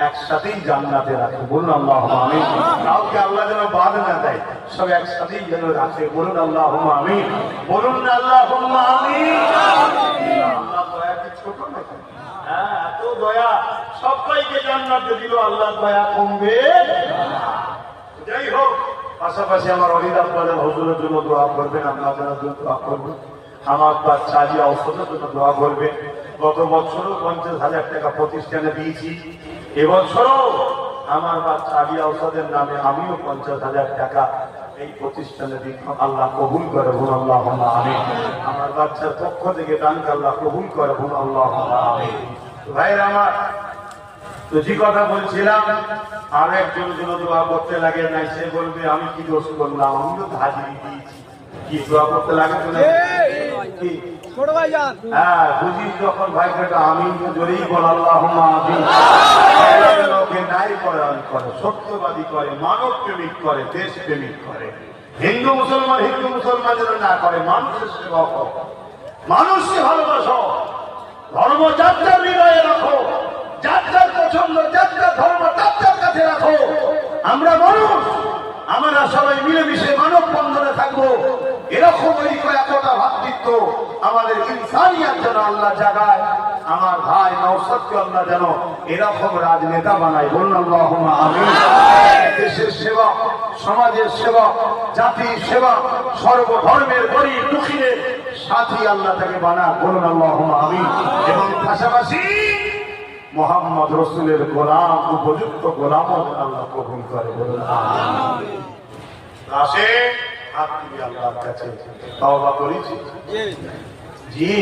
একসাথেই জান্নাতে রাখে। বলুন আল্লাহুম্মা আমিন। কাউকে আল্লাহ যেন বাদ না দেয়, সব একসাথেই যেন রাখে। বলুন আল্লাহুম্মা আমিন। বলুন আল্লাহুম্মা আমিন। আল্লাহ দয়া কি ছোট নাকি? হ্যাঁ, এত দয়া, সবাইকে জান্নাতে দিল, আল্লাহ দয়া কমবে? যাই হোক, পাশাপাশি আমার অলিদ আব্বাদের হুজুরের জন্য দোয়া করবেন, আপনাদের জন্য দোয়া করবেন, আমার বাচ্চা আলী ঔষধের জন্য দোয়া করবেন। গত বছরও 50,000 টাকা প্রতিষ্ঠানে দিয়েছি, এবছরও আমার বাচ্চা আলী ঔষধের নামে আমিও 50,000 টাকা এই প্রতিষ্ঠানে দিই। আল্লাহ কবুল করে। বলুন আল্লাহুম্মা আমিন। আমার বাচ্চার পক্ষ থেকে দানকে আল্লাহ কবুল করে। বলুন আল্লাহুম্মা আমিন। ভাইরা আমার, তো যে কথা বলছিলাম, আর একজন জন্য দোয়া করতে লাগে নাই, সে বলবে আমি কি দোষ করলাম, আমি তো হাজিরি দিয়েছি। কি দোয়া করতে লাগে তো না? কি ছোট ভাই যান? হ্যাঁ, বুঝি যখন ভাই বেটা আমি জোরেই বল আল্লাহুম্মা আমিন। লোকে নাই পরায়ণ করে, সত্যবাদী করে, মানব প্রেমিক করে, দেশ প্রেমিক করে। হিন্দু মুসলমান যেন না করে, মানুষের সেবা করো, মানুষকে ভালোবাসো, ধর্ম যার যার হৃদয়ে রাখো, যার যার পছন্দ, যার যার ধর্ম তার যার কাছে রাখো। আমরা মানুষ, আমরা সবাই মিলেমিশে মানব বন্ধনে থাকবো। এরকম একটা ভাতৃত্ব আমাদের ইনসানিয়াত যেন আল্লাহ জাগায়। আমার ভাই নওশাদকে আল্লাহ যেন এরকম রাজনেতা বানায়। বলুন আল্লাহুম্মা আমিন। দেশের সেবা, সমাজের সেবা, জাতির সেবা, সর্বধর্মের গরীব দুঃখীদের সাথী আল্লাহ তাকে বানায়। বলুন আল্লাহুম্মা আমিন। এবং পাশাপাশি মুহাম্মদ রাসূলের গোলাম, উপযুক্ত গোলাম আল্লাহ কবুল করে। বলুন আমিন। আসে হাত দিয়ে আল্লাহর কাছে তওবা করেছি। জি।